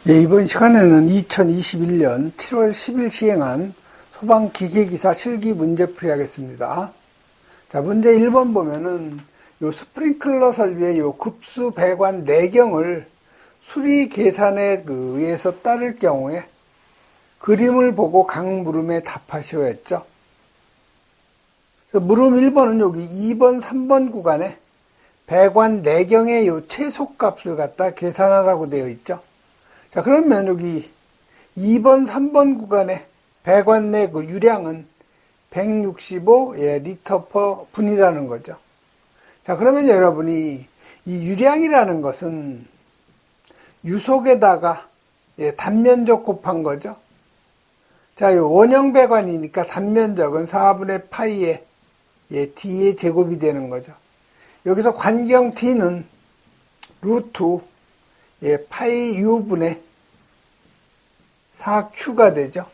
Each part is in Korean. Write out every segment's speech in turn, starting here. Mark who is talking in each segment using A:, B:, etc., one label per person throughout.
A: 예, 이번 시간에는 2021년 7월 10일 시행한 소방기계기사 실기 문제풀이 하겠습니다. 자, 문제 1번 보면은 요 스프링클러 설비의 요 급수 배관 내경을 수리 계산에 의해서 따를 경우에 그림을 보고 각 물음에 답하시오 했죠. 그래서 물음 1번은 여기 2번, 3번 구간에 배관 내경의 요 최소값을 갖다 계산하라고 되어 있죠. 자, 그러면 여기 2번, 3번 구간에 배관 내 그 유량은 165 리터 퍼 분이라는 거죠. 자, 그러면 여러분이 이 유량이라는 것은 유속에다가 단면적 곱한 거죠. 자, 이 원형 배관이니까 단면적은 4분의 파이에 D의 제곱이 되는 거죠. 여기서 관경 D는 루트 파이 U분의 4Q가 되죠.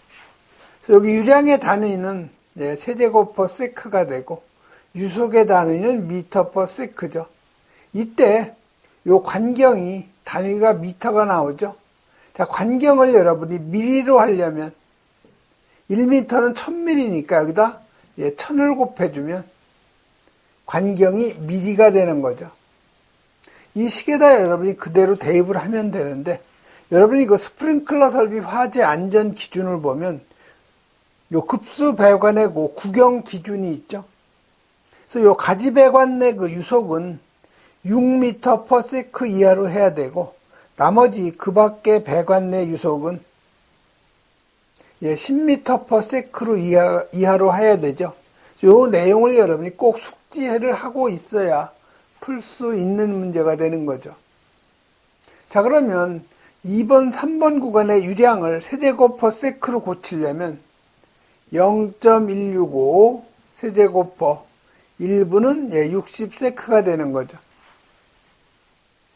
A: 그래서 여기 유량의 단위는 세제곱 퍼 세크가 되고 유속의 단위는 미터 퍼 세크죠. 이때 요 관경이 단위가 미터가 나오죠. 자, 관경을 여러분이 미리로 하려면 1미터는 1000ml니까 여기다 1000을 곱해주면 관경이 미리가 되는 거죠. 이 식에다 여러분이 그대로 대입을 하면 되는데, 여러분이 그 스프링클러 설비 화재 안전 기준을 보면 요 급수 배관의 그 구경 기준이 있죠. 그래서 요 가지 배관 내 그 유속은 6m per sec 이하로 해야 되고, 나머지 그 밖의 배관 내 유속은 10m per sec로 이하로 해야 되죠. 요 내용을 여러분이 꼭 숙지를 하고 있어야 풀 수 있는 문제가 되는 거죠. 자, 그러면 2번, 3번 구간의 유량을 세제곱 퍼 세크로 고치려면 0.165 세제곱 퍼 1분은 60세크가 되는 거죠.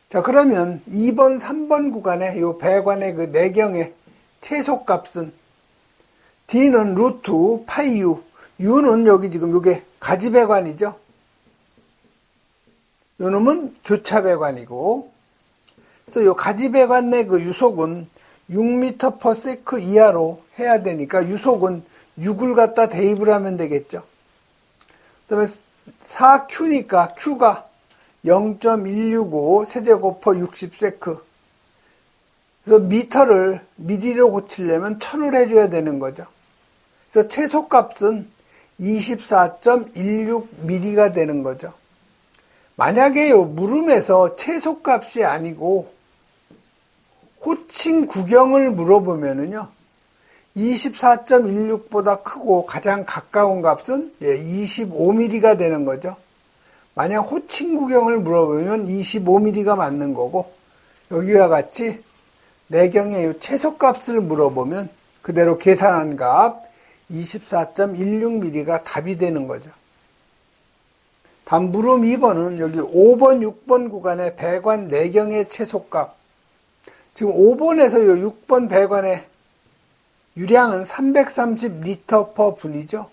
A: 자, 그러면 2번, 3번 구간의 요 배관의 그 내경의 최소값은 D는 루트 파이 U, U는 여기 지금 요게 가지 배관이죠. 요 놈은 교차 배관이고, 그래서 요 가지 배관 내 그 유속은 6m per sec 이하로 해야 되니까 유속은 6을 갖다 대입을 하면 되겠죠. 그 다음에 4Q니까 Q가 0.165 세제곱 퍼 60세크. 그래서 미터를 미리로 고치려면 1000을 해줘야 되는 거죠. 그래서 최소값은 24.16mm가 되는 거죠. 만약에 요 물음에서 최소값이 아니고 호칭 구경을 물어보면은요, 24.16보다 크고 가장 가까운 값은 25mm가 되는 거죠. 만약 호칭 구경을 물어보면 25mm가 맞는 거고, 여기와 같이 내경의 요 최소값을 물어보면 그대로 계산한 값 24.16mm가 답이 되는 거죠. 다음 물음 2번은 여기 5번, 6번 구간의 배관 내경의 최소값. 지금 5번에서 요 6번 배관의 유량은 330 리터 퍼 분이죠.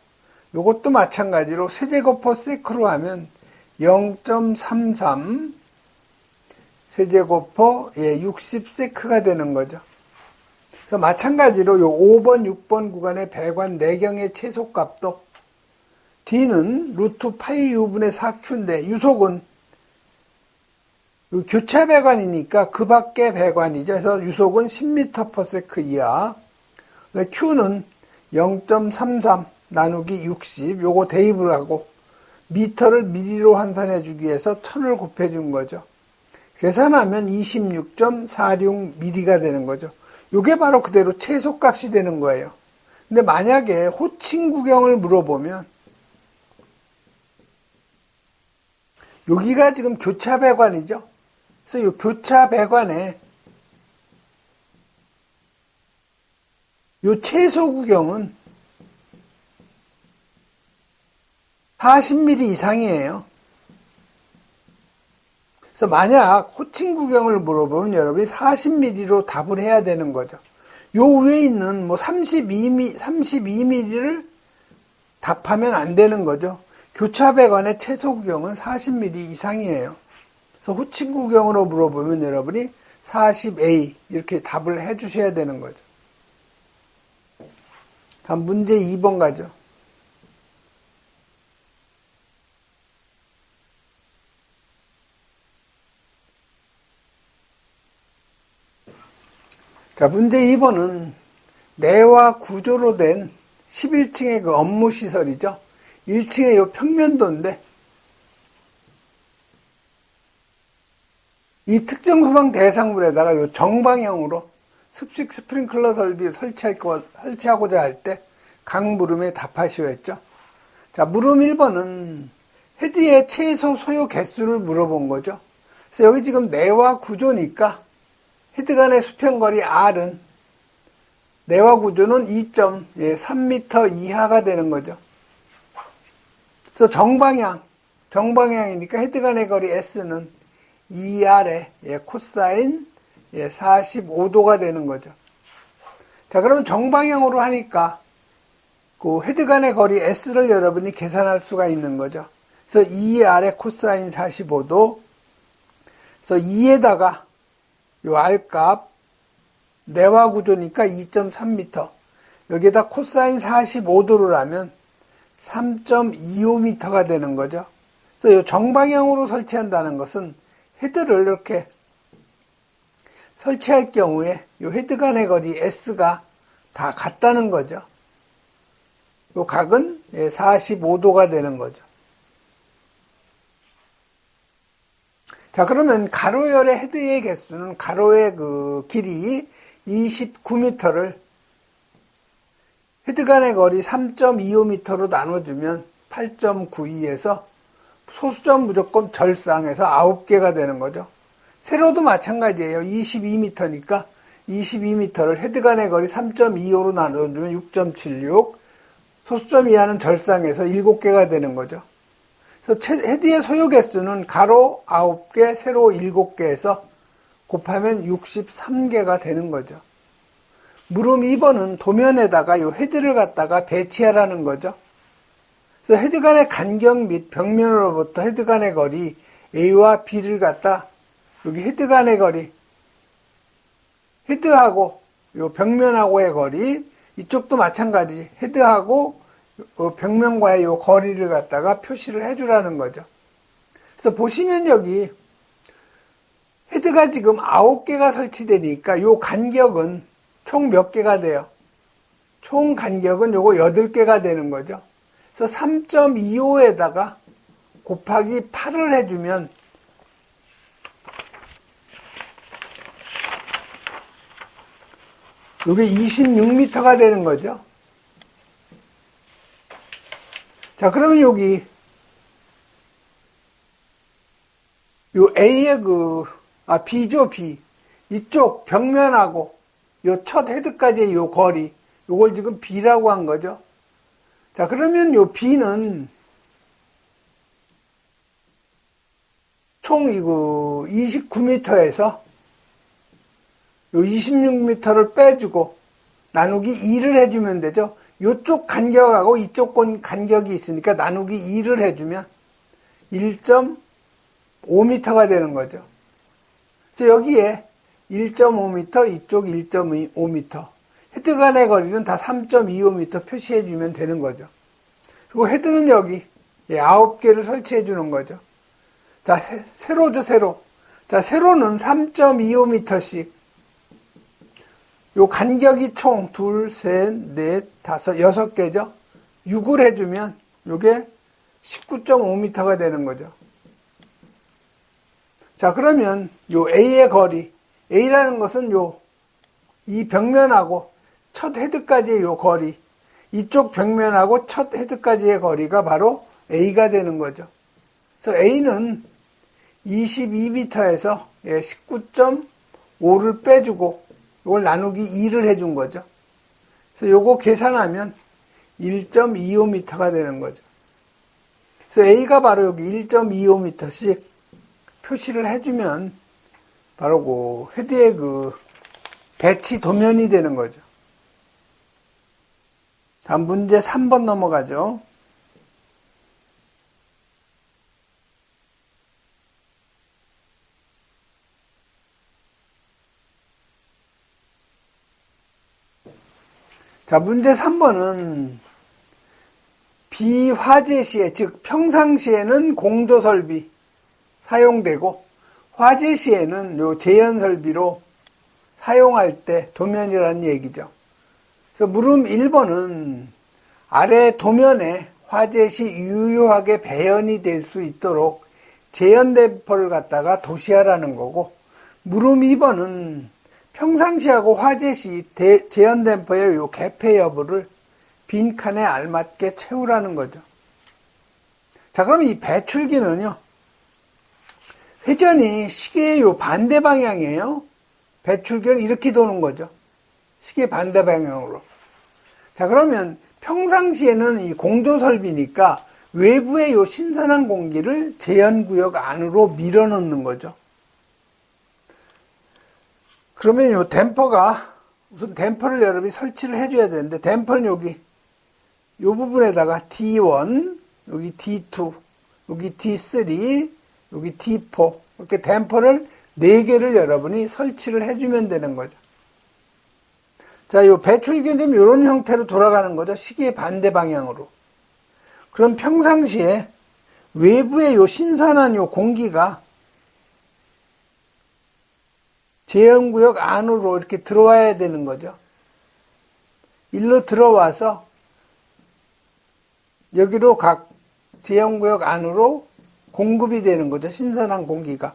A: 요것도 마찬가지로 세제곱 퍼 세크로 하면 0.33 세제곱 퍼 60세크가 되는 거죠. 그래서 마찬가지로 요 5번, 6번 구간의 배관 내경의 최소값도 D는 루트 파이 U분의 4Q인데 유속은 교차 배관이니까 그 밖의 배관이죠. 그래서 유속은 10m per sec 이하. Q는 0.33 나누기 60 요거 대입을 하고 미터를 미리로 환산해 주기 위해서 1000을 곱해 준 거죠. 계산하면 26.46mm가 되는 거죠. 요게 바로 그대로 최소값이 되는 거예요. 근데 만약에 호칭 구경을 물어보면 여기가 지금 교차 배관이죠. 그래서 이 교차 배관에 이 최소 구경은 40mm 이상이에요. 그래서 만약 호칭 구경을 물어보면 여러분이 40mm로 답을 해야 되는 거죠. 요 위에 있는 뭐 32mm를 답하면 안 되는 거죠. 교차 배관의 최소 구경은 40mm 이상이에요. 그래서 호칭 구경으로 물어보면 여러분이 40A 이렇게 답을 해 주셔야 되는 거죠. 다음 문제 2번 가죠. 자, 문제 2번은 내와 구조로 된 11층의 그 업무시설이죠. 1층의 요 평면도인데 이 특정 소방 대상물에다가 요 정방향으로 습식 스프링클러 설비 설치하고자 할 때 각 물음에 답하시오 했죠. 자, 물음 1번은 헤드의 최소 소요 개수를 물어본 거죠. 그래서 여기 지금 내와 구조니까 헤드 간의 수평거리 R은 내와 구조는 2.3m 이하가 되는 거죠. 그래서 정방향이니까 헤드 간의 거리 S는 2R의 코사인 45도가 되는 거죠. 자, 그러면 정방향으로 하니까 그 헤드 간의 거리 S를 여러분이 계산할 수가 있는 거죠. 그래서 2R의 코사인 45도, 그래서 2에다가 요 R값, 내와 구조니까 2.3m, 여기에다 코사인 45도를 하면 3.25m가 되는 거죠. 그래서 요 정방향으로 설치한다는 것은 헤드를 이렇게 설치할 경우에 요 헤드 간의 거리 S가 다 같다는 거죠. 요 각은 45도가 되는 거죠. 자, 그러면 가로열의 헤드의 개수는 가로의 그 길이 29m를 헤드 간의 거리 3.25m로 나눠주면 8.92에서 소수점 무조건 절상해서 9개가 되는 거죠. 세로도 마찬가지예요. 22m니까 22m를 헤드 간의 거리 3.25로 나눠주면 6.76, 소수점 이하는 절상해서 7개가 되는 거죠. 그래서 헤드의 소요 개수는 가로 9개, 세로 7개에서 곱하면 63개가 되는 거죠. 물음 2번은 도면에다가 요 헤드를 갖다가 배치하라는 거죠. 그래서 헤드 간의 간격 및 벽면으로부터 헤드 간의 거리 A와 B를 갖다 여기 헤드 간의 거리, 헤드하고 요 벽면하고의 거리, 이쪽도 마찬가지 헤드하고 벽면과의 요 거리를 갖다가 표시를 해주라는 거죠. 그래서 보시면 여기 헤드가 지금 9개가 설치되니까 요 간격은 총 몇 개가 돼요? 총 간격은 요거 8개가 되는 거죠. 그래서 3.25에다가 곱하기 8을 해주면 이게 26m가 되는 거죠. 자, 그러면 여기 요 A의 B죠, B. 이쪽 벽면하고 요 첫 헤드까지의 요 거리, 요걸 지금 B라고 한 거죠. 자, 그러면 요 B는 총 이거 29m에서 요 26m를 빼주고 나누기 2를 해주면 되죠. 요쪽 간격하고 이쪽 간격이 있으니까 나누기 2를 해주면 1.5m가 되는 거죠. 그래서 여기에 1.5m, 이쪽 1.5m. 헤드 간의 거리는 다 3.25m 표시해주면 되는 거죠. 그리고 헤드는 여기 9개를 설치해주는 거죠. 자, 세로죠, 세로. 자, 세로는 3.25m씩. 요 간격이 총 2, 3, 4, 5, 6개죠. 6을 해주면 요게 19.5m가 되는 거죠. 자, 그러면 요 A의 거리, A라는 것은 이 벽면하고 첫 헤드까지의 요 거리, 이쪽 벽면하고 첫 헤드까지의 거리가 바로 A가 되는 거죠. 그래서 A는 22m에서 19.5를 빼주고 이걸 나누기 2를 해준 거죠. 그래서 요거 계산하면 1.25m가 되는 거죠. 그래서 A가 바로 여기 1.25m씩 표시를 해주면 바로 그 헤드의 배치 도면이 되는 거죠. 다음 문제 3번 넘어가죠. 자, 문제 3번은 비화재 시에, 즉 평상시에는 공조설비 사용되고 화재 시에는 요 재현설비로 사용할 때 도면이라는 얘기죠. 그래서 물음 1번은 아래 도면에 화재 시 유효하게 배현이 될 수 있도록 재현댐퍼를 갖다가 도시하라는 거고, 물음 2번은 평상시하고 화재 시 재현댐퍼의 요 개폐 여부를 빈칸에 알맞게 채우라는 거죠. 자, 그럼 이 배출기는요, 회전이 시계의 요 반대 방향이에요. 배출기는 이렇게 도는 거죠. 시계 반대 방향으로. 자, 그러면 평상시에는 이 공조설비니까 외부의 요 신선한 공기를 재현구역 안으로 밀어넣는 거죠. 그러면 요 댐퍼가, 우선 댐퍼를 여러분이 설치를 해줘야 되는데, 댐퍼는 여기, 요 부분에다가 D1, 여기 D2, 여기 D3, 여기 D4, 이렇게 댐퍼를 4개를 여러분이 설치를 해주면 되는 거죠. 자, 요 배출기는 좀 이런 형태로 돌아가는 거죠. 시계의 반대 방향으로. 그럼 평상시에 외부의 요 신선한 요 공기가 재현구역 안으로 이렇게 들어와야 되는 거죠. 일로 들어와서 여기로 각 재현구역 안으로 공급이 되는 거죠. 신선한 공기가.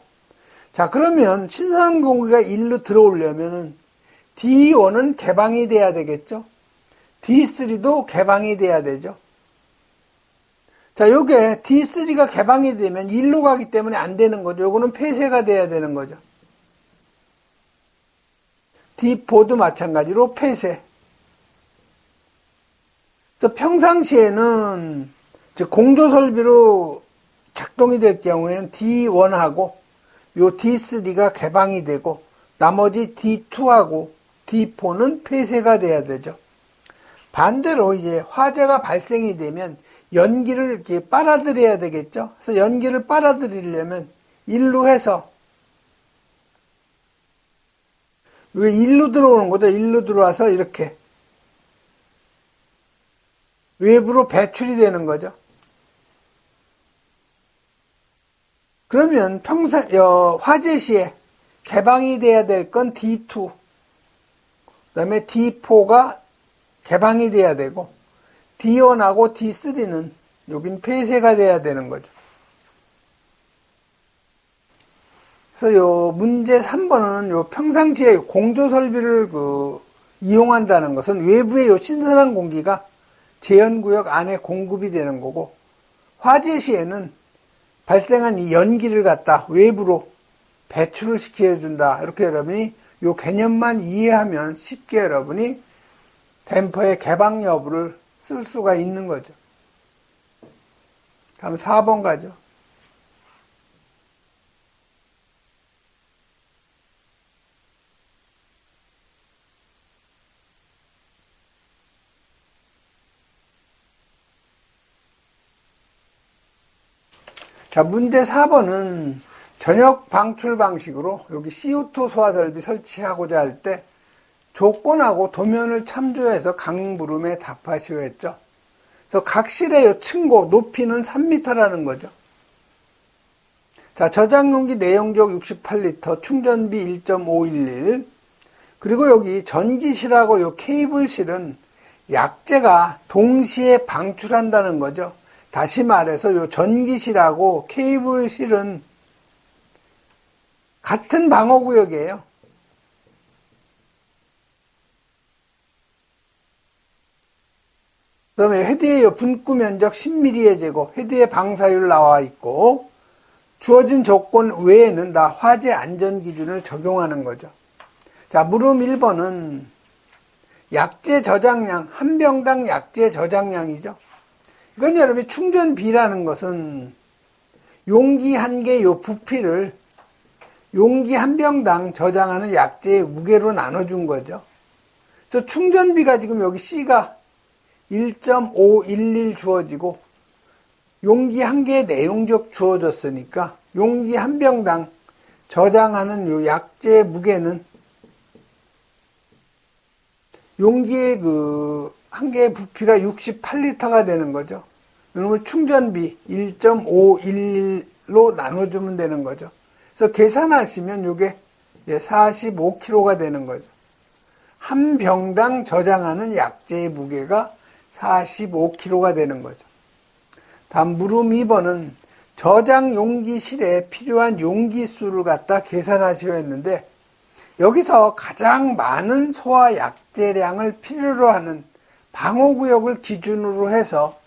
A: 자, 그러면 신선한 공기가 일로 들어오려면은 D1은 개방이 돼야 되겠죠. D3도 개방이 돼야 되죠. 자, 요게 D3가 개방이 되면 일로 가기 때문에 안 되는 거죠. 요거는 폐쇄가 돼야 되는 거죠. D4도 마찬가지로 폐쇄. 그래서 평상시에는 즉 공조설비로 작동이 될 경우에는 D1하고 요 D3가 개방이 되고 나머지 D2하고 D4는 폐쇄가 돼야 되죠. 반대로 이제 화재가 발생이 되면 연기를 이렇게 빨아들여야 되겠죠. 그래서 연기를 빨아들이려면 일로 해서 왜 일로 들어오는 거죠? 일로 들어와서 이렇게 외부로 배출이 되는 거죠. 그러면 화재 시에 개방이 돼야 될 건 D2, 그 다음에 D4가 개방이 돼야 되고, D1하고 D3는 여긴 폐쇄가 돼야 되는 거죠. 그래서 요 문제 3번은 요 평상시에 공조설비를 이용한다는 것은 외부의 요 신선한 공기가 재현구역 안에 공급이 되는 거고, 화재 시에는 발생한 이 연기를 갖다 외부로 배출을 시켜준다. 이렇게 여러분이 요 개념만 이해하면 쉽게 여러분이 댐퍼의 개방 여부를 쓸 수가 있는 거죠. 다음 4번 가죠. 자, 문제 4번은 전역 방출 방식으로 여기 CO2 소화설비 설치하고자 할 때 조건하고 도면을 참조해서 각 물음에 답하시오 했죠. 그래서 각 실의 층고 높이는 3m라는 거죠. 자, 저장용기 내용적 68L, 충전비 1.511, 그리고 여기 전기실하고 요 케이블실은 약재가 동시에 방출한다는 거죠. 다시 말해서 요 전기실하고 케이블실은 같은 방호구역이에요. 그 다음에 헤드의 분구 면적 10mm의 제곱, 헤드의 방사율 나와 있고, 주어진 조건 외에는 다 화재 안전 기준을 적용하는 거죠. 자, 물음 1번은 약재 저장량, 한 병당 약재 저장량이죠. 이건 여러분이 충전비라는 것은 용기 한 개 요 부피를 용기 한 병당 저장하는 약재의 무게로 나눠준 거죠. 그래서 충전비가 지금 여기 C가 1.511 주어지고 용기 한 개의 내용적 주어졌으니까 용기 한 병당 저장하는 요 약재의 무게는 용기의 한 개의 부피가 68리터가 되는 거죠. 이놈을 충전비 1.511로 나눠주면 되는 거죠. 그래서 계산하시면 이게 45kg가 되는 거죠. 한 병당 저장하는 약재의 무게가 45kg가 되는 거죠. 다음 물음 2번은 저장 용기실에 필요한 용기 수를 갖다 계산하셔야 했는데, 여기서 가장 많은 소화 약재량을 필요로 하는 방호구역을 기준으로 해서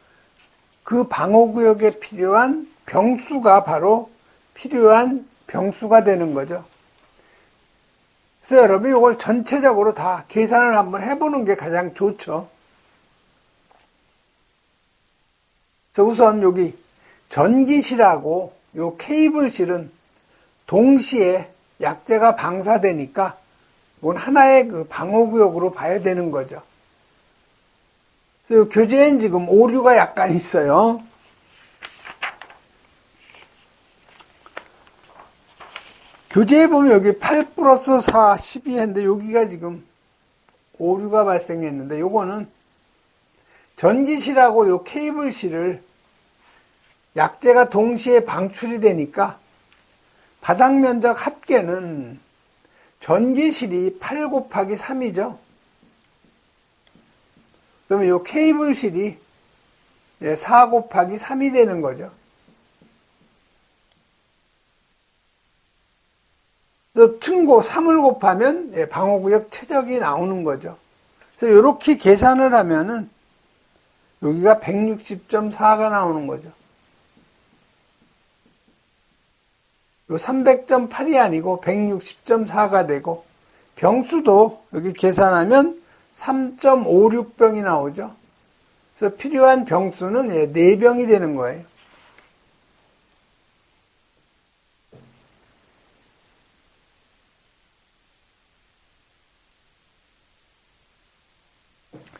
A: 그 방호구역에 필요한 병수가 바로 필요한 병수가 되는 거죠. 그래서 여러분 이걸 전체적으로 다 계산을 한번 해보는 게 가장 좋죠. 그래서 우선 여기 전기실하고 요 케이블실은 동시에 약재가 방사되니까 이건 하나의 방호구역으로 봐야 되는 거죠. 그래서 교재엔 지금 오류가 약간 있어요. 교재에 보면 여기 8 플러스 4, 12 했는데 여기가 지금 오류가 발생했는데, 요거는 전기실하고 요 케이블실을 약재가 동시에 방출이 되니까 바닥 면적 합계는 전기실이 8 곱하기 3이죠. 그러면 요 케이블실이 4 곱하기 3이 되는 거죠. 또 층고 3을 곱하면 방호구역 최적이 나오는 거죠. 그래서 이렇게 계산을 하면은 여기가 160.4가 나오는 거죠. 요 300.8이 아니고 160.4가 되고, 병수도 여기 계산하면 3.56병이 나오죠. 그래서 필요한 병수는 4병이 되는 거예요.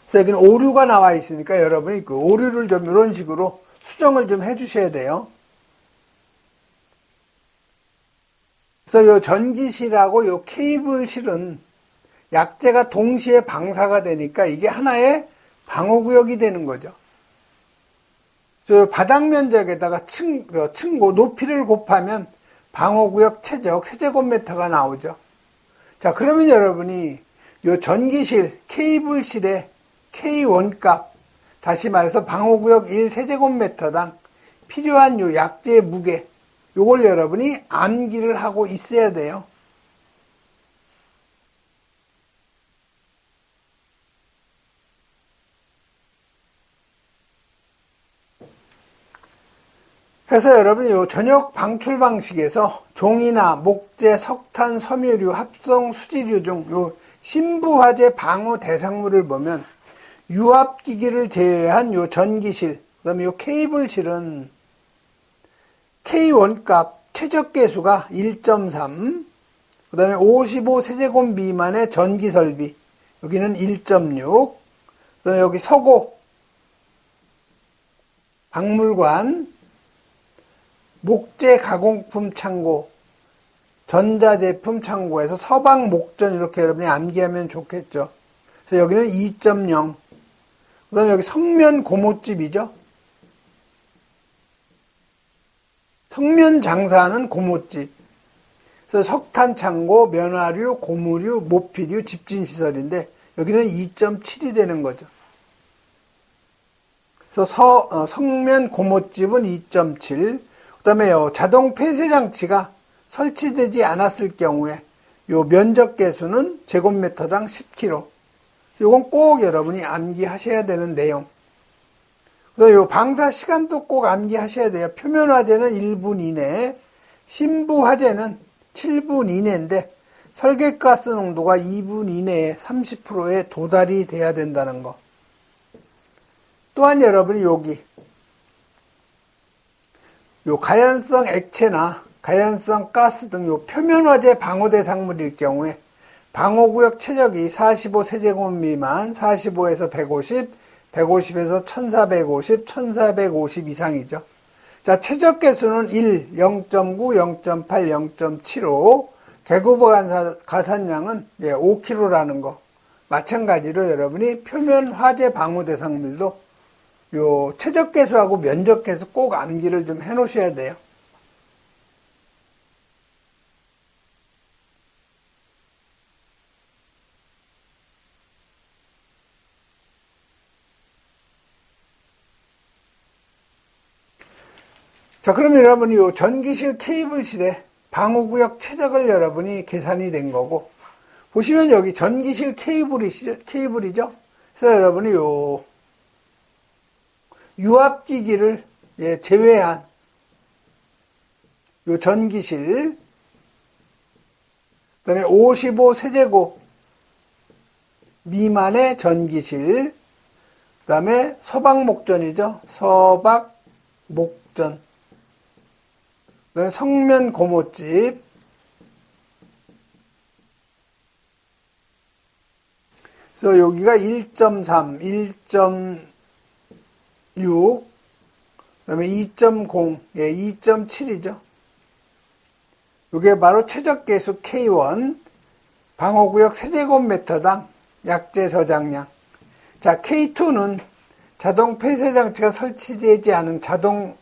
A: 그래서 여기는 오류가 나와 있으니까 여러분이 그 오류를 좀 이런 식으로 수정을 좀 해주셔야 돼요. 그래서 요 전기실하고 요 케이블실은 약재가 동시에 방사가 되니까 이게 하나의 방호구역이 되는 거죠. 그래서 바닥 면적에다가 층고 높이를 곱하면 방호구역 최적 세제곱미터가 나오죠. 자, 그러면 여러분이 요 전기실, 케이블실의 K1 값, 다시 말해서 방호구역 1세제곱미터당 필요한 요 약재의 무게, 요걸 여러분이 암기를 하고 있어야 돼요. 그래서 여러분이 요 전역 방출 방식에서 종이나 목재, 석탄, 섬유류, 합성 수지류 중 요 신부화재 방호 대상물을 보면 유압기기를 제외한 요 전기실, 그 다음에 요 케이블실은 K1 값 최적계수가 1.3, 그 다음에 55세제곱 미만의 전기설비, 여기는 1.6, 그 다음에 여기 서고, 박물관, 목재 가공품 창고, 전자제품 창고에서 서방 목전 이렇게 여러분이 암기하면 좋겠죠. 그래서 여기는 2.0, 그 다음에 여기 성면 고모집이죠. 성면 장사하는 고모집. 그래서 석탄 창고, 면화류, 고무류, 모피류, 집진시설인데 여기는 2.7이 되는 거죠. 그래서 성면 고모집은 2.7. 그 다음에 자동 폐쇄 장치가 설치되지 않았을 경우에 요 면적 계수는 제곱미터당 10kg. 이건 꼭 여러분이 암기하셔야 되는 내용. 그다음에 요 방사 시간도 꼭 암기하셔야 돼요. 표면 화재는 1분 이내, 심부 화재는 7분 이내인데 설계가스 농도가 2분 이내에 30%에 도달이 돼야 된다는 거. 또한 여러분이 여기 요 가연성 액체나 가연성 가스 등 요 표면 화재 방호 대상물일 경우에 방호구역 최적이 45세제곱 미만, 45에서 150, 150에서 1450, 1450 이상이죠. 자, 최적 개수는 1, 0.9, 0.8, 0.75, 개구보 가산량은 5kg라는 거. 마찬가지로 여러분이 표면 화재 방호 대상물도 요 최적계수하고 면적계수 꼭 암기를 좀 해 놓으셔야 돼요. 자, 그러면 여러분이 요 전기실 케이블실의 방호구역 최적을 여러분이 계산이 된 거고, 보시면 여기 전기실 케이블이죠? 그래서 여러분이 요 유압기기를 제외한 요 전기실, 그 다음에 55세제곱 미만의 전기실, 그 다음에 서박목전이죠. 서박목전. 그 다음에 성면 고모집, 그래서 여기가 1.3, 1.6, 그 다음에 2.0, 2.7이죠. 이게 바로 최적계수 K1, 방호구역 세제곱미터당 약재 저장량. 자, K2는 자동 폐쇄장치가 설치되지 않은 자동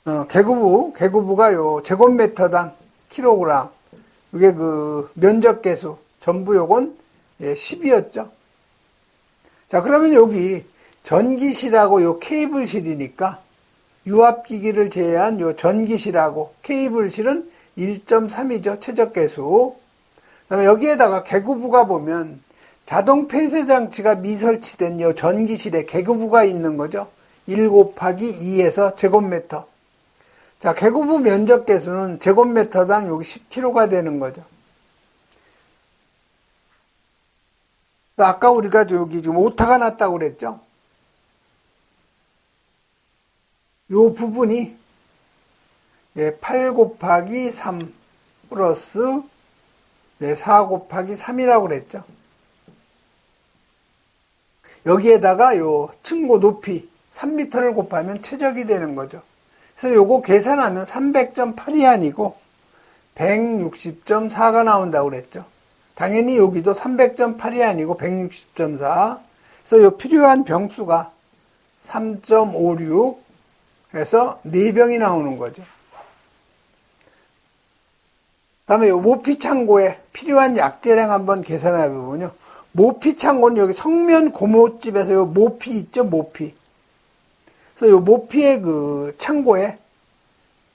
A: 개구부가 요 제곱미터당 킬로그램. 이게 그 면적계수 전부 요건 10이었죠. 자, 그러면 여기 전기실하고 요 케이블실이니까 유압기기를 제외한 요 전기실하고 케이블실은 1.3이죠. 최적계수. 그다음에 여기에다가 개구부가 보면 자동 폐쇄장치가 미설치된 요 전기실에 개구부가 있는 거죠. 1 곱하기 2에서 제곱미터. 자, 개구부 면적계수는 제곱미터당 여기 10kg가 되는 거죠. 아까 우리가 여기 지금 오타가 났다고 그랬죠? 요 부분이 8 곱하기 3 플러스 4 곱하기 3이라고 그랬죠. 여기에다가 요 층고 높이 3m를 곱하면 최적이 되는 거죠. 그래서 요거 계산하면 300.8이 아니고 160.4가 나온다고 그랬죠. 당연히 여기도 300.8이 아니고 160.4. 그래서 요 필요한 병수가 3.56 해서 4병이 나오는 거죠. 다음에 요 모피창고에 필요한 약재량 한번 계산해 보면요. 모피창고는 여기 성면 고모집에서 요 모피 있죠, 모피. 그래서 요 모피의 그 창고에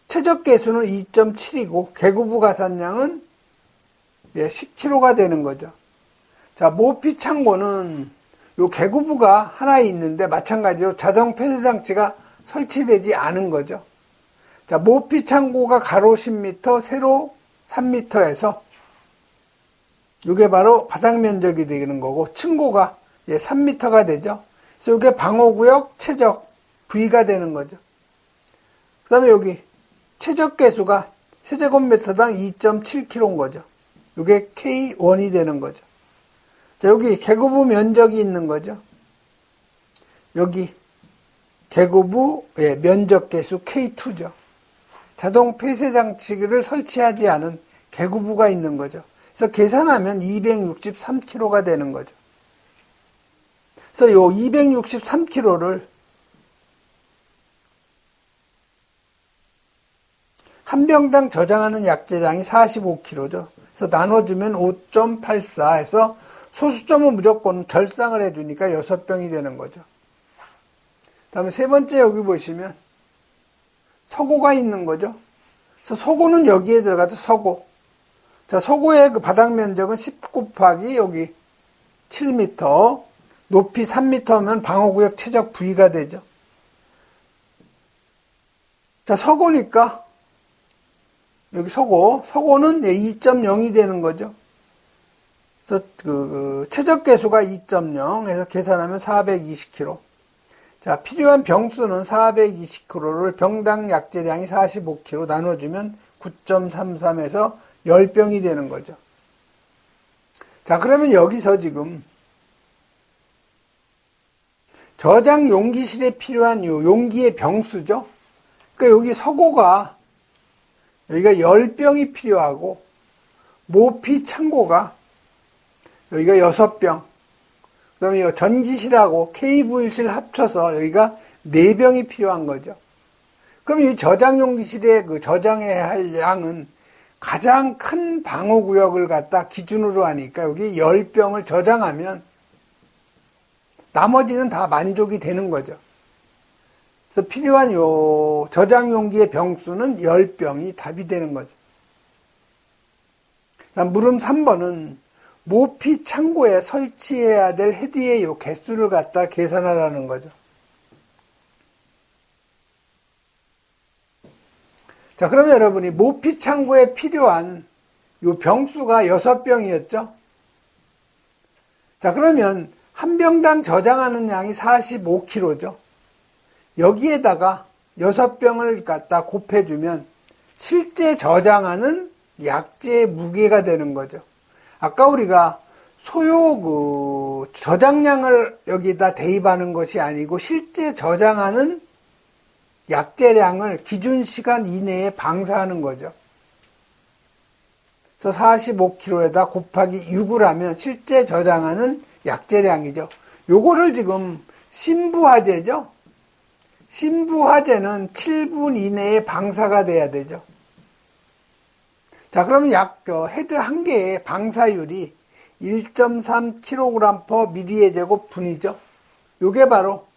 A: 최적계수는 2.7이고 개구부 가산량은 10kg가 되는 거죠. 자, 모피 창고는 요 개구부가 하나 있는데 마찬가지로 자동 폐쇄장치가 설치되지 않은 거죠. 자, 모피 창고가 가로 10m, 세로 3m에서 이게 바로 바닥 면적이 되는 거고 층고가 3m가 되죠. 그래서 이게 방호구역 최적 V가 되는 거죠. 그 다음에 여기 최적계수가 세제곱미터당 2.7kg인 거죠. 이게 K1이 되는 거죠. 자, 여기 개구부 면적이 있는 거죠. 여기 개구부의 면적계수 K2죠. 자동 폐쇄장치를 설치하지 않은 개구부가 있는 거죠. 그래서 계산하면 263kg가 되는 거죠. 그래서 요 263kg를 한 병당 저장하는 약재량이 45kg죠. 그래서 나눠주면 5.84 해서 소수점은 무조건 절상을 해주니까 6병이 되는 거죠. 다음에 세 번째 여기 보시면 서고가 있는 거죠. 그래서 서고는 여기에 들어가서 서고. 자, 서고의 그 바닥 면적은 10 곱하기 여기 7m, 높이 3m면 방호구역 최적 V가 되죠. 자, 서고니까 여기 서고는 2.0이 되는 거죠. 그래서 그 최적계수가 2.0 해서 계산하면 420kg. 자, 필요한 병수는 420kg를 병당 약재량이 45kg 나눠주면 9.33에서 10병이 되는 거죠. 자, 그러면 여기서 지금 저장 용기실에 필요한 요 용기의 병수죠. 그러니까 여기 서고가 여기가 10병이 필요하고 모피 창고가 여기가 6병. 그 다음에 이 전기실하고 KV실 합쳐서 여기가 4병이 필요한 거죠. 그럼 이 저장용기실에 그 저장해야 할 양은 가장 큰 방호구역을 갖다 기준으로 하니까 여기 10병을 저장하면 나머지는 다 만족이 되는 거죠. 그래서 필요한 요 저장용기의 병수는 10병이 답이 되는 거죠. 물음 3번은 모피 창고에 설치해야 될 헤드의 요 개수를 갖다 계산하라는 거죠. 자, 그러면 여러분이 모피 창고에 필요한 요 병수가 6병이었죠? 자, 그러면 한 병당 저장하는 양이 45kg죠. 여기에다가 6병을 갖다 곱해주면 실제 저장하는 약재의 무게가 되는 거죠. 아까 우리가 소요 저장량을 여기다 대입하는 것이 아니고 실제 저장하는 약재량을 기준 시간 이내에 방사하는 거죠. 그래서 45kg에다 곱하기 6을 하면 실제 저장하는 약재량이죠. 요거를 지금 신부화재죠. 신부화재는 7분 이내에 방사가 돼야 되죠. 자, 그러면 헤드 한 개의 방사율이 1.3kg/m의 제곱분이죠. 요게 바로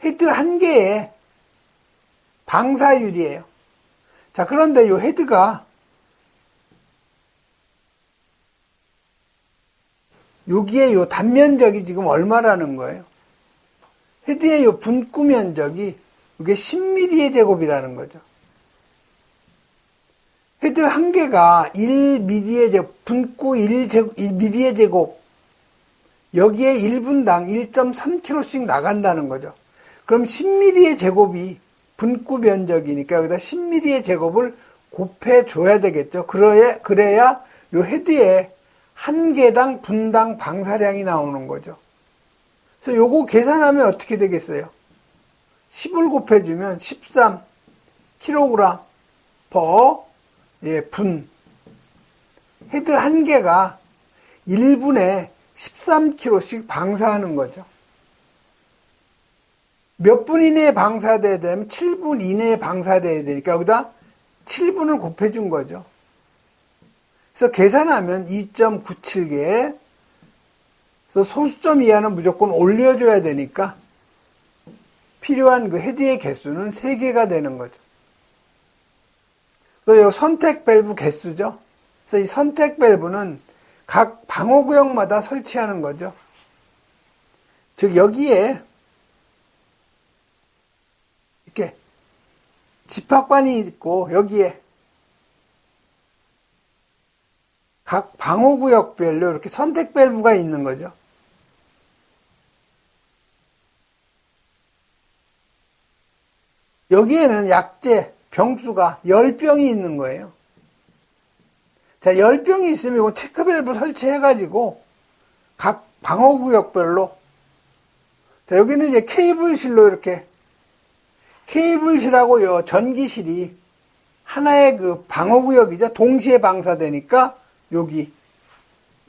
A: 헤드 한 개의 방사율이에요. 자, 그런데 요 헤드가 여기에 요 단면적이 지금 얼마라는 거예요? 헤드의 요 분구 면적이 이게 10mm의 제곱이라는 거죠. 헤드 한 개가 1mm의 제곱, 분구 1mm의 제곱, 여기에 1분당 1.3kg씩 나간다는 거죠. 그럼 10mm의 제곱이 분구 면적이니까 여기다 10mm의 제곱을 곱해줘야 되겠죠. 그래야 요 헤드에 한 개당 분당 방사량이 나오는 거죠. 그래서 요거 계산하면 어떻게 되겠어요? 10을 곱해주면 13kg 분. 헤드 한 개가 1분에 13kg씩 방사하는 거죠. 몇 분 이내에 방사돼야 되면 7분 이내에 방사돼야 되니까 여기다 7분을 곱해준 거죠. 그래서 계산하면 2.97개. 그래서 소수점 이하는 무조건 올려줘야 되니까 필요한 그 헤드의 개수는 3개가 되는 거죠. 그리고 선택 밸브 개수죠. 그래서 이 선택 밸브는 각 방호구역마다 설치하는 거죠. 즉 여기에 이렇게 집합관이 있고 여기에 각 방호구역별로 이렇게 선택 밸브가 있는 거죠. 여기에는 약재, 병수가 10병이 있는 거예요. 자, 10병이 있으면 이거 체크 밸브 설치해가지고 각 방호구역별로 자, 여기는 이제 케이블실로 이렇게 케이블실하고 요 전기실이 하나의 그 방호구역이죠. 동시에 방사되니까 여기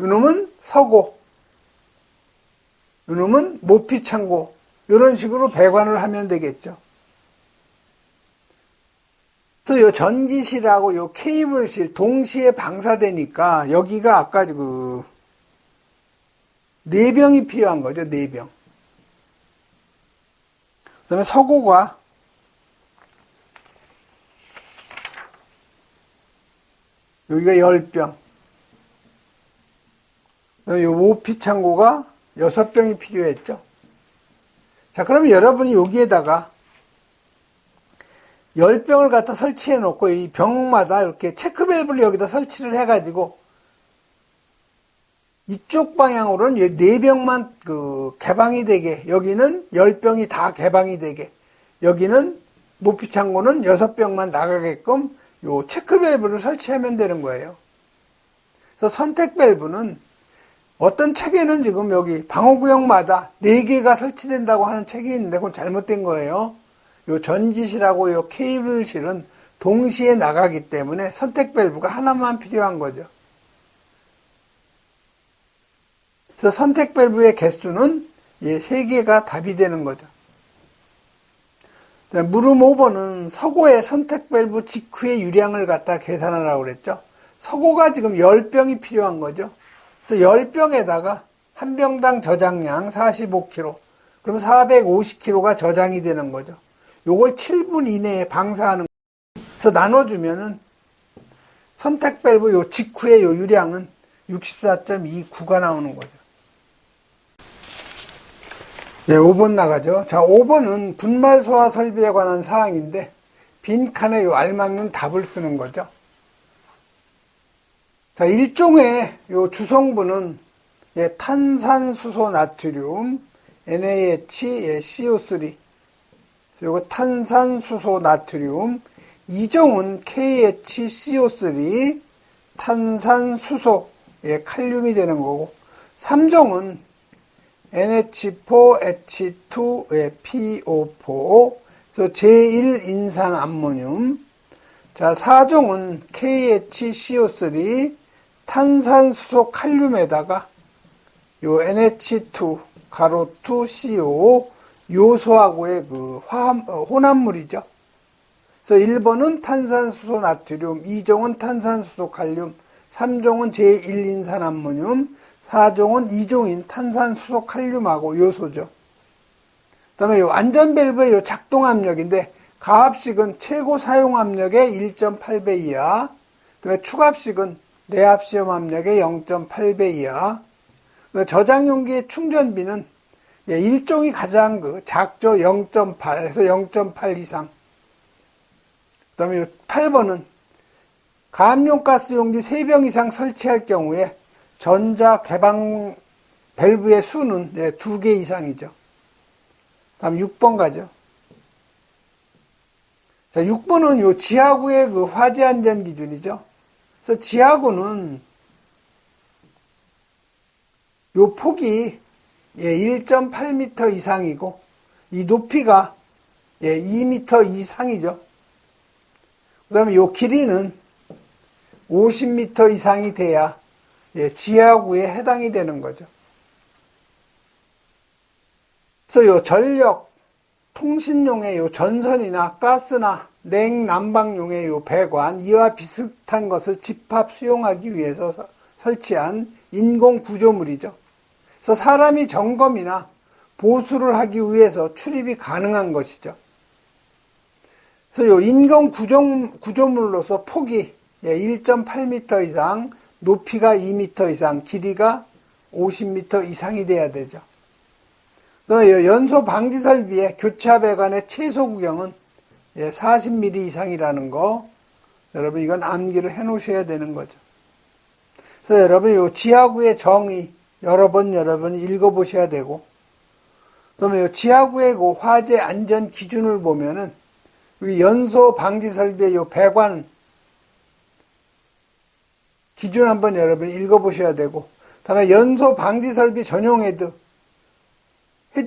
A: 요놈은 서고 요놈은 모피창고 이런 식으로 배관을 하면 되겠죠. 그래서 요 전기실하고 요 케이블실 동시에 방사되니까 여기가 아까 그 4병이 필요한 거죠. 4병. 그 다음에 서고가 여기가 10병. 요 모피창고가 6병이 필요했죠. 자, 그러면 여러분이 여기에다가 10병을 갖다 설치해 놓고 이 병마다 이렇게 체크 밸브를 여기다 설치를 해가지고 이쪽 방향으로는 4병만 그 개방이 되게 여기는 10병이 다 개방이 되게 여기는 모피창고는 6병만 나가게끔 요 체크 밸브를 설치하면 되는 거예요. 그래서 선택 밸브는 어떤 책에는 지금 여기 방호구역마다 4개가 설치된다고 하는 책이 있는데 그건 잘못된 거예요. 요 전기실하고 요 케이블실은 동시에 나가기 때문에 선택 밸브가 하나만 필요한 거죠. 그래서 선택 밸브의 개수는 3개가 답이 되는 거죠. 물음 5번은 서고의 선택 밸브 직후의 유량을 갖다 계산하라고 그랬죠. 서고가 지금 10병이 필요한 거죠. 그래서 10병에다가 한 병당 저장량 45kg, 그럼 450kg가 저장이 되는 거죠. 요걸 7분 이내에 방사하는 거죠. 그래서 나눠주면은 선택 밸브 요 직후의 요 유량은 64.29가 나오는 거죠. 네, 5번 나가죠. 자, 5번은 분말 소화 설비에 관한 사항인데 빈칸에 요 알맞는 답을 쓰는 거죠. 자, 일종의 요 주성분은 탄산수소 나트륨 NaHCO3, 요거 탄산수소 나트륨, 2종은 KHCO3 탄산수소 칼륨이 되는 거고, 3종은 NH4H2PO4 제1인산암모늄, 자, 4종은 KHCO3 탄산수소 칼륨에다가 요 NH2 가로 2CO 요소하고의 그 혼합물이죠. 그래서 1번은 탄산수소 나트륨, 2종은 탄산수소 칼륨, 3종은 제1인산암모늄, 4종은 2종인 탄산수소 칼륨하고 요소죠. 그 다음에 요 안전밸브의 요 작동압력인데, 가압식은 최고 사용압력의 1.8배 이하, 그 다음에 추가압식은 내압시험압력의 0.8배 이하, 저장용기의 충전비는 일종이 가장 작죠. 0.8에서 0.8 이상. 그 다음에 8번은 가압용 가스 용기 3병 이상 설치할 경우에 전자 개방 밸브의 수는 2개 이상이죠. 다음 6번 가죠. 자, 6번은 요 지하구의 그 화재 안전 기준이죠. 그래서 지하구는 요 폭이 1.8m 이상이고 이 높이가 2m 이상이죠. 그 다음에 요 길이는 50m 이상이 돼야 지하구에 해당이 되는 거죠. 그래서 요 전력, 통신용의 요 전선이나 가스나 냉난방용의 요 배관, 이와 비슷한 것을 집합 수용하기 위해서 설치한 인공 구조물이죠. 그래서 사람이 점검이나 보수를 하기 위해서 출입이 가능한 것이죠. 그래서 요 인공 구조물로서 폭이 1.8m 이상, 높이가 2m 이상, 길이가 50m 이상이 돼야 되죠. 또 연소 방지 설비의 교차 배관의 최소 구경은 40mm 이상이라는 거, 여러분 이건 암기를 해 놓으셔야 되는 거죠. 그래서 여러분 요 지하구의 정의 여러 번 읽어보셔야 되고, 그다음에 요 지하구의 그 화재 안전 기준을 보면은 여기 연소 방지 설비의 요 배관 기준 한번 여러분 읽어보셔야 되고, 다음에 연소 방지 설비 전용 헤드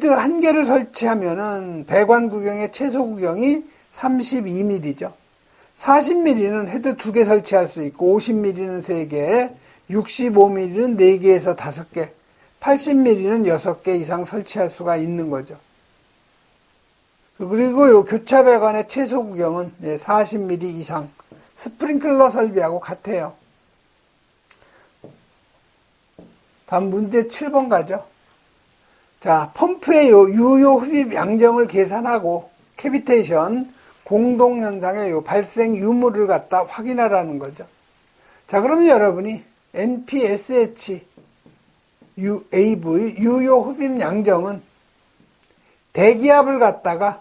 A: 한 개를 설치하면은 배관 구경의 최소 구경이 32mm죠. 40mm는 헤드 2개 설치할 수 있고, 50mm는 3개, 65mm는 4개에서 5개, 80mm는 6개 이상 설치할 수가 있는 거죠. 그리고 요 교차 배관의 최소 구경은 40mm 이상, 스프링클러 설비하고 같아요. 다음 문제 7번 가죠. 자, 펌프의 요 유효 흡입 양정을 계산하고 캐비테이션 공동현상의 요 발생 유무를 갖다 확인하라는 거죠. 자, 그러면 여러분이 NPSH UAV 유효 흡입 양정은 대기압을 갖다가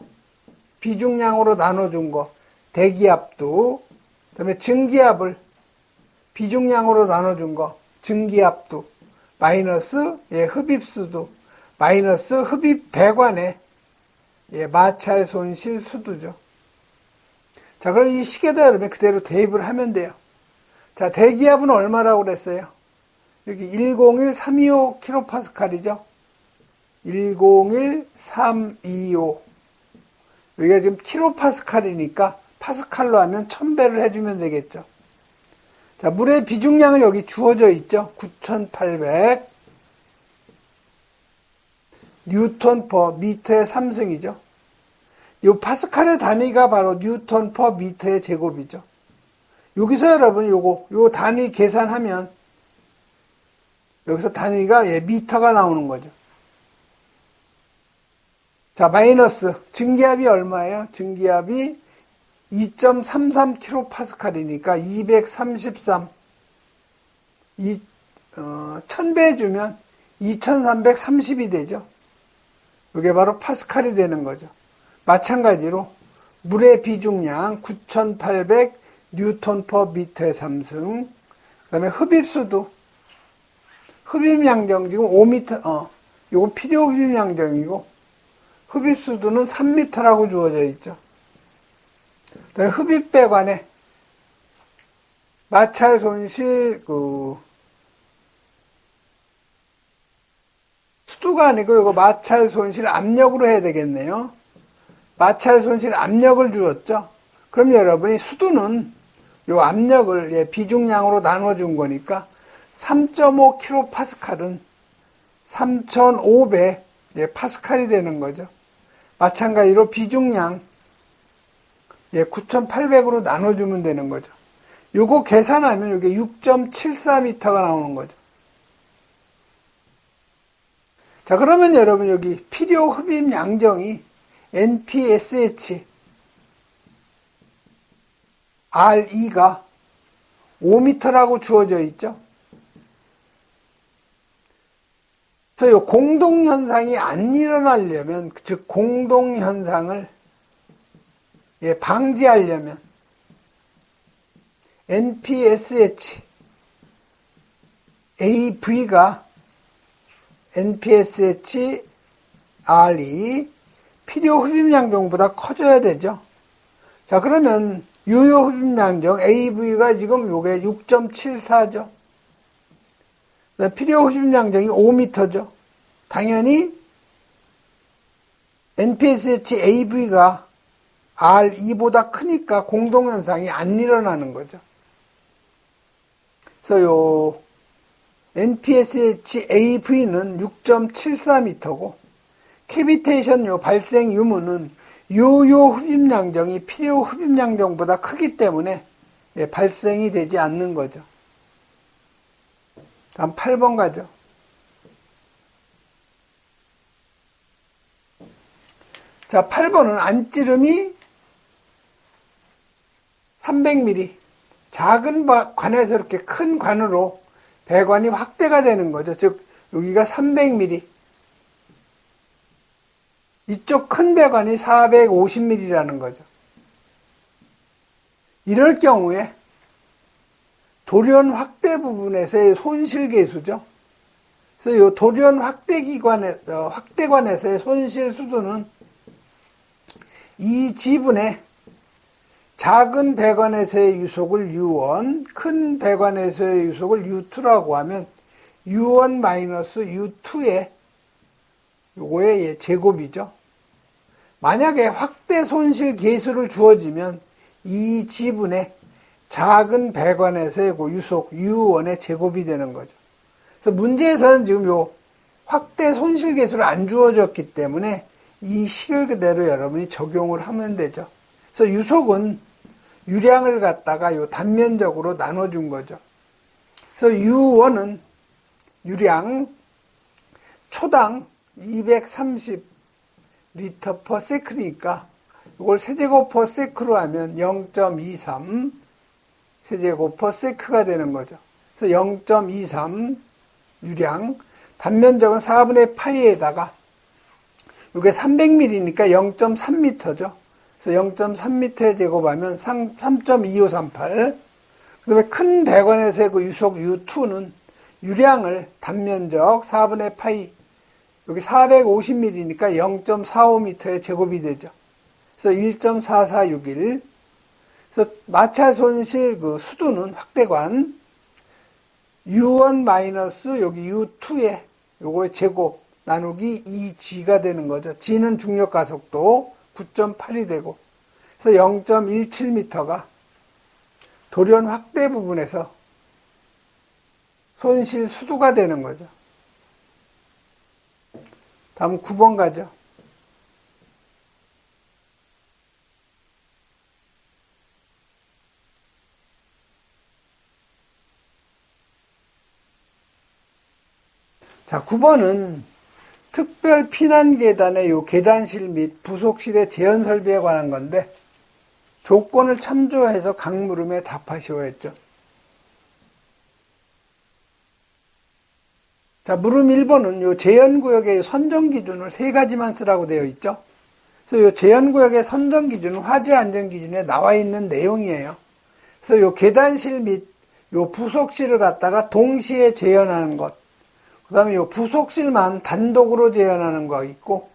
A: 비중량으로 나눠준 거, 대기압도, 그 다음에 증기압을 비중량으로 나눠준 거, 증기압도, 마이너스 흡입수도, 마이너스 흡입 배관의 마찰 손실 수도죠. 자, 그럼 이 식에다 여러분 그대로 대입을 하면 돼요. 자, 대기압은 얼마라고 그랬어요? 여기 101325kPa이죠. 101325. 여기가 지금 kPa이니까 파스칼로 하면 1000배를 해주면 되겠죠. 자, 물의 비중량은 여기 주어져 있죠. 9800. 뉴턴 퍼 미터의 3승이죠. 이 파스칼의 단위가 바로 뉴턴 퍼 미터의 제곱이죠. 여기서 여러분 요 단위 계산하면 여기서 단위가 미터가 나오는 거죠. 자, 마이너스 증기압이 얼마예요? 증기압이 2.33kPa니까 233 1000배 주면 2330이 되죠. 이게 바로 파스칼이 되는 거죠. 마찬가지로 물의 비중량 9800 뉴턴 퍼 미터의 3승. 그 다음에 흡입수도 흡입량정 지금 5m 요건 필요 흡입량정이고 흡입수도는 3m라고 주어져 있죠. 그 다음에 흡입배관에 마찰 손실 수도가 아니고 이거 마찰 손실 압력으로 해야 되겠네요. 마찰 손실 압력을 주었죠. 그럼 여러분이 수도는 요 압력을 비중량으로 나눠준 거니까 3.5kPa는 3,500 파스칼이 되는 거죠. 마찬가지로 비중량 9,800으로 나눠주면 되는 거죠. 요거 계산하면 이게 6.74m가 나오는 거죠. 자, 그러면 여러분 여기 필요 흡입 양정이 NPSH RE가 5m라고 주어져 있죠. 그래서 이 공동현상이 안 일어나려면, 즉 공동현상을 방지하려면 NPSH AV가 NPSH RE 필요 흡입량정보다 커져야 되죠. 자, 그러면 유효 흡입량정 AV가 지금 요게 6.74죠. 필요 흡입량정이 5m죠. 당연히 NPSH AV가 RE보다 크니까 공동현상이 안 일어나는 거죠. 그래서 요 NPSH AV는 6.74m고 캐비테이션 요 발생 유무는 유효 흡입량정이 필요 흡입량정보다 크기 때문에 발생이 되지 않는 거죠. 다음 8번 가죠. 자, 8번은 안찌름이 300mm 작은 관에서 이렇게 큰 관으로 배관이 확대가 되는 거죠. 즉 여기가 300mm 이쪽 큰 배관이 450mm라는 거죠. 이럴 경우에 돌연 확대 부분에서의 손실 계수죠. 그래서 이 돌연 확대관에서의 손실 수도는 이 지분의 작은 배관에서의 유속을 U1, 큰 배관에서의 유속을 U2라고 하면 U1 마이너스 U2의 요거의 제곱이죠. 만약에 확대 손실 계수를 주어지면 이 지분의 작은 배관에서의 유속 U1의 제곱이 되는 거죠. 그래서 문제에서는 지금 요 확대 손실 계수를 안 주어졌기 때문에 이 식을 그대로 여러분이 적용을 하면 되죠. 그래서 유속은 유량을 갖다가 요 단면적으로 나눠준 거죠. 그래서 U1은 유량 초당 230 리터 퍼 세크니까 이걸 세제곱 퍼 세크로 하면 0.23 세제곱 퍼 세크가 되는 거죠. 그래서 0.23 유량 단면적은 4분의 파이에다가 이게 300mm니까 0.3m죠. 그래서 0.3m에 제곱하면 3.2538. 그 다음에 큰 배관에서의 그 유속 U2는 유량을 단면적 4분의 파이 여기 450mm니까 0.45m의 제곱이 되죠. 그래서 1.4461. 그래서 마찰 손실 그 수도는 확대관 U1 마이너스 여기 U2의 요거의 제곱 나누기 2G가 되는 거죠. G는 중력 가속도 9.8이 되고 그래서 0.17m가 돌연 확대 부분에서 손실 수도가 되는 거죠. 다음 9번 가죠. 자, 9번은 특별 피난 계단의 요 계단실 및 부속실의 제한 설비에 관한 건데 조건을 참조해서 각 물음에 답하시오 했죠. 자, 물음 1번은 요 제한구역의 선정 기준을 3가지만 쓰라고 되어 있죠. 그래서 요 제한구역의 선정 기준은 화재 안전 기준에 나와 있는 내용이에요. 그래서 요 계단실 및 요 부속실을 갖다가 동시에 재현하는 것. 그 다음에 요 부속실만 단독으로 재현하는 거 있고,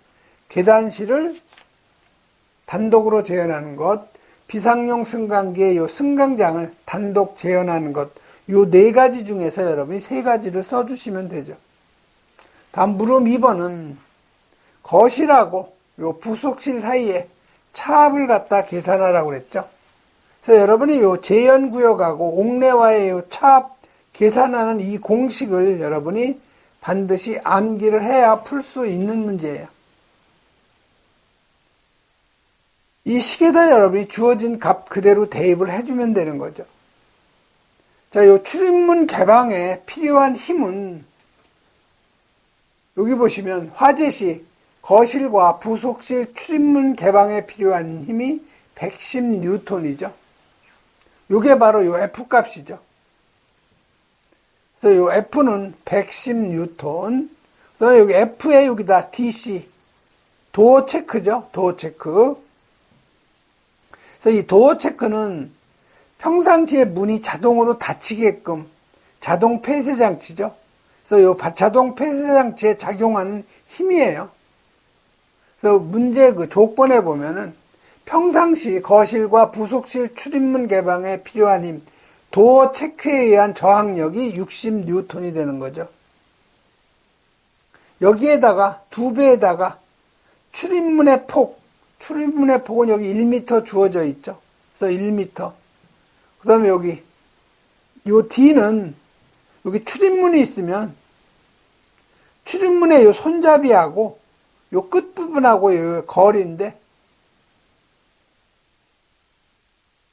A: 계단실을 단독으로 재현하는 것, 비상용 승강기의 요 승강장을 단독 재현하는 것, 요 4가지 중에서 여러분이 3가지를 써주시면 되죠. 다음 물음 2번은 거실하고 요 부속실 사이에 차압을 갖다 계산하라고 그랬죠. 그래서 여러분이 요 재현구역하고 옥내와의 요 차압 계산하는 이 공식을 여러분이 반드시 암기를 해야 풀 수 있는 문제예요. 이 식에다 여러분이 주어진 값 그대로 대입을 해주면 되는 거죠. 자, 요 출입문 개방에 필요한 힘은 여기 보시면 화재 시 거실과 부속실 출입문 개방에 필요한 힘이 110N이죠. 요게 바로 요 F 값이죠. 그래서 요 F는 110N. 그다음에 여기 F에 여기다 DC 도어 체크죠. 도어 체크. 그래서 이 도어 체크는 평상시에 문이 자동으로 닫히게끔 자동 폐쇄 장치죠. 그래서 요 자동 폐쇄 장치에 작용하는 힘이에요. 그래서 문제 그 조건에 보면은 평상시 거실과 부속실 출입문 개방에 필요한 힘, 도어 체크에 의한 저항력이 60N이 되는 거죠. 여기에다가 2배에다가 출입문의 폭은 여기 1m 주어져 있죠. 그래서 1m. 그 다음에 여기 요 D는 여기 출입문이 있으면 출입문의 요 손잡이하고 요 끝부분하고 요 거리인데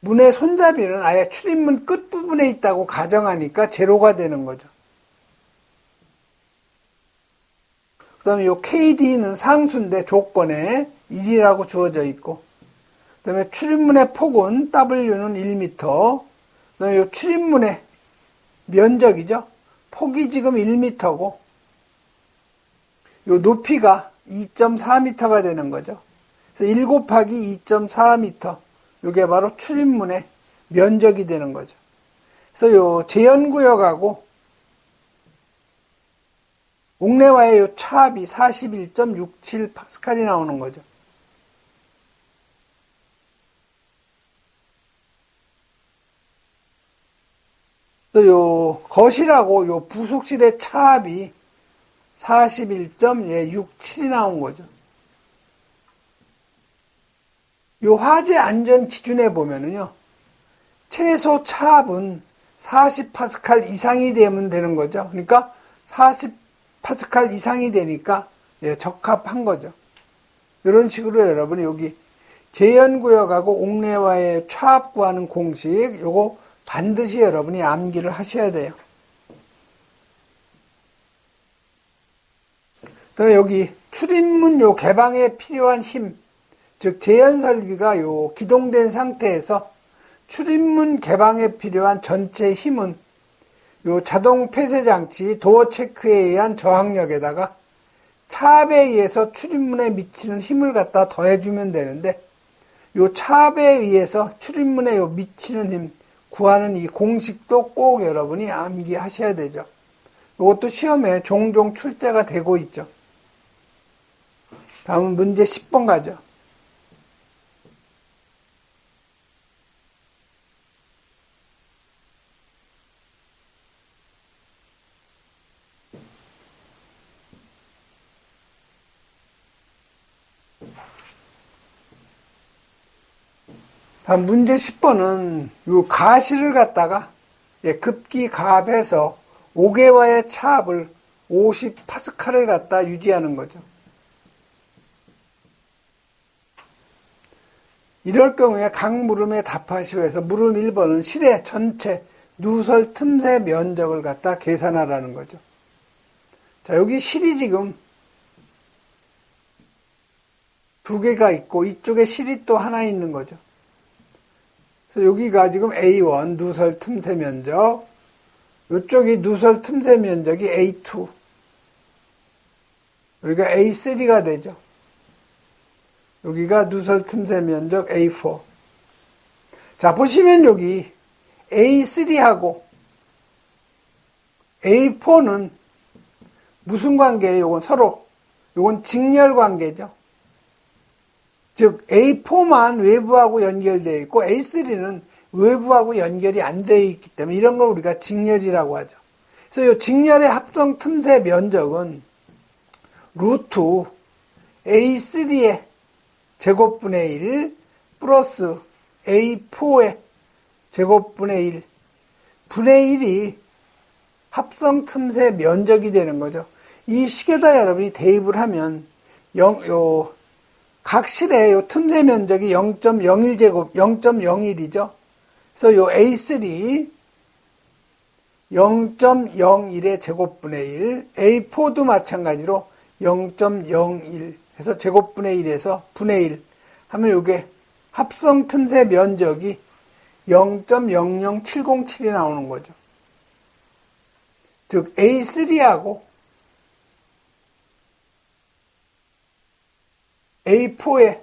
A: 문의 손잡이는 아예 출입문 끝부분에 있다고 가정하니까 제로가 되는 거죠. 그 다음에 요 KD는 상수인데 조건에 1이라고 주어져 있고, 그 다음에 출입문의 폭은 W는 1m, 그 다음에 요 출입문의 면적이죠. 폭이 지금 1m고, 요 높이가 2.4m가 되는 거죠. 그래서 1 곱하기 2.4m. 요게 바로 출입문의 면적이 되는 거죠. 그래서 요 재현구역하고 옥내와의 요 차압이 41.67파스칼이 나오는 거죠. 또 요 거실하고 요 부속실의 차압이 41.67이 나온 거죠. 요 화재 안전 기준에 보면은요, 최소 차압은 40파스칼 이상이 되면 되는 거죠. 그러니까 40파스칼 이상이 되니까 적합한 거죠. 이런 식으로 여러분이 여기 재현구역하고 옥내와의 차압 구하는 공식, 요거 반드시 여러분이 암기를 하셔야 돼요. 그다음에 여기 출입문 요 개방에 필요한 힘, 즉 재현 설비가 요 기동된 상태에서 출입문 개방에 필요한 전체 힘은 요 자동 폐쇄 장치 도어 체크에 의한 저항력에다가 차압에 의해서 출입문에 미치는 힘을 갖다 더해주면 되는데, 요 차압에 의해서 출입문에 요 미치는 힘 구하는 이 공식도 꼭 여러분이 암기하셔야 되죠. 이것도 시험에 종종 출제가 되고 있죠. 다음은 문제 10번 가죠. 다음 문제 10번은 요 가실을 갖다가 급기 가압해서 5개와의 차압을 50파스칼을 갖다 유지하는 거죠. 이럴 경우에 각 물음에 답하시오 해서 물음 1번은 실의 전체 누설 틈새 면적을 갖다 계산하라는 거죠. 자, 여기 실이 지금 두 개가 있고 이쪽에 실이 또 하나 있는 거죠. 그래서 여기가 지금 A1 누설 틈새 면적, 이쪽이 누설 틈새 면적이 A2, 여기가 A3가 되죠. 여기가 누설 틈새 면적 A4. 자, 보시면 여기 A3하고 A4는 무슨 관계예요? 요건 서로, 요건 직렬 관계죠. 즉 A4만 외부하고 연결되어 있고 A3는 외부하고 연결이 안 되어 있기 때문에 이런 걸 우리가 직렬이라고 하죠. 그래서 이 직렬의 합성 틈새 면적은 루트 A3의 제곱분의 1 플러스 A4의 제곱분의 1 분의 1이 합성 틈새 면적이 되는 거죠. 이 식에다 여러분이 대입을 하면 각 실의 요 틈새 면적이 0.01제곱, 0.01이죠. 그래서 요 A3 0.01의 제곱분의 1, A4도 마찬가지로 0.01 해서 제곱분의 1에서 분의 1 하면 이게 합성 틈새 면적이 0.00707이 나오는 거죠. 즉 A3하고 A4의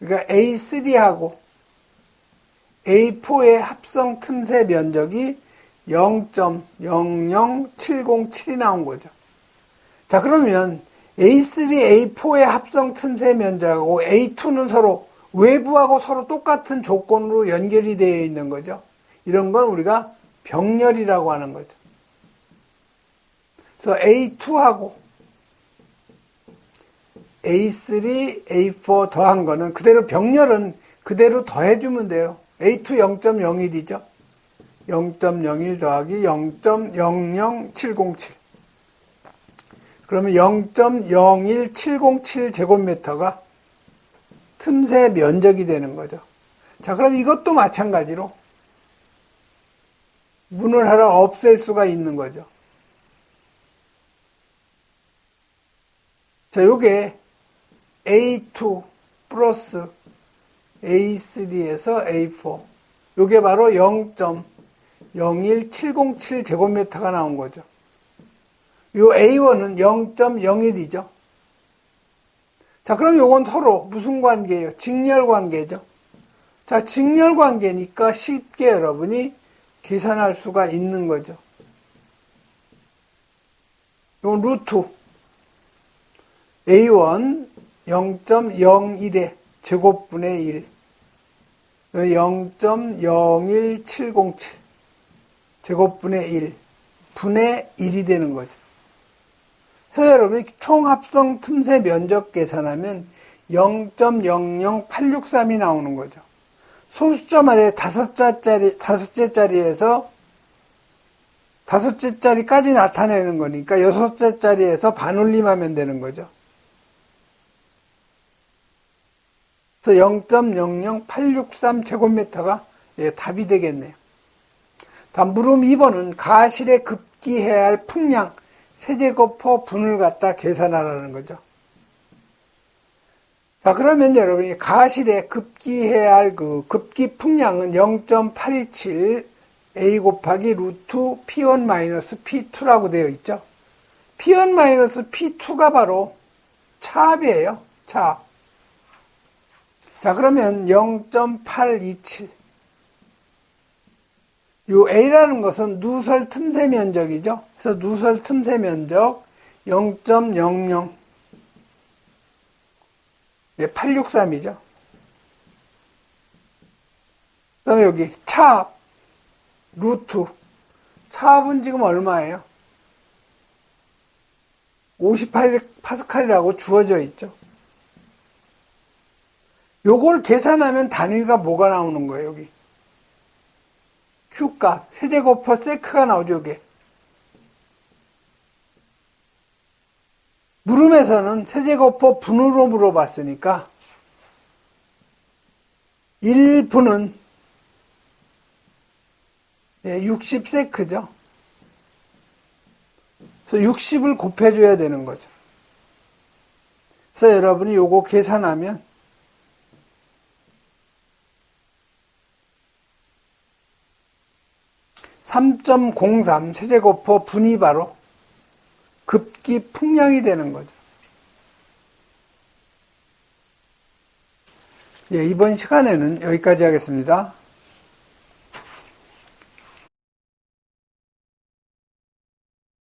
A: 그러니까 A3하고 A4의 합성 틈새 면적이 0.00707이 나온 거죠. 자, 그러면 A3, A4의 합성 틈새 면적하고 A2는 서로 외부하고 서로 똑같은 조건으로 연결이 되어 있는 거죠. 이런 건 우리가 병렬이라고 하는 거죠. 그래서 A2하고 A3, A4 더한 거는 그대로 병렬은 그대로 더해주면 돼요. A2 0.01이죠. 0.01 더하기 0.00707. 그러면 0.01707 제곱미터가 틈새 면적이 되는 거죠. 자, 그럼 이것도 마찬가지로 문을 하나 없앨 수가 있는 거죠. 자, 요게 A2 플러스 A3에서 A4. 요게 바로 0.01707 제곱미터가 나온 거죠. 요 A1은 0.01이죠. 자, 그럼 요건 서로 무슨 관계예요? 직렬 관계죠. 자, 직렬 관계니까 쉽게 여러분이 계산할 수가 있는 거죠. 요 루트 A1 0.01의 제곱분의 1 0.01707 제곱분의 1 분의 1이 되는 거죠. 그래서 여러분이 총합성 틈새 면적 계산하면 0.00863이 나오는 거죠. 소수점 아래 다섯째짜리에서 다섯째짜리까지 나타내는 거니까 여섯째짜리에서 반올림하면 되는 거죠. 그래서 0.00863 제곱미터가 답이 되겠네요. 다음 물음 2번은 가실에 급기해야 할 풍량 세제곱호 분을 갖다 계산하라는 거죠. 자, 그러면 여러분이 가실에 급기해야 할 그 급기 풍량은 0.827 A 곱하기 루트 P1-P2라고 되어 있죠. P1-P2가 바로 차압이에요. 차압. 자, 그러면 0.827. 요 A라는 것은 누설 틈새 면적이죠. 그래서 누설 틈새 면적 0.00 863이죠. 그 다음에 여기 차압 루트 차압은 지금 얼마예요? 58파스칼이라고 주어져 있죠. 요걸 계산하면 단위가 뭐가 나오는 거예요? 여기 Q값 세제곱퍼 세크가 나오죠. 이게 물음에서는 세제곱퍼 분으로 물어봤으니까 1분은 60세크죠. 그래서 60을 곱해줘야 되는 거죠. 그래서 여러분이 요거 계산하면 3.03 세제곱퍼 분이 바로 급기 풍량이 되는 거죠. 예, 이번 시간에는 여기까지 하겠습니다.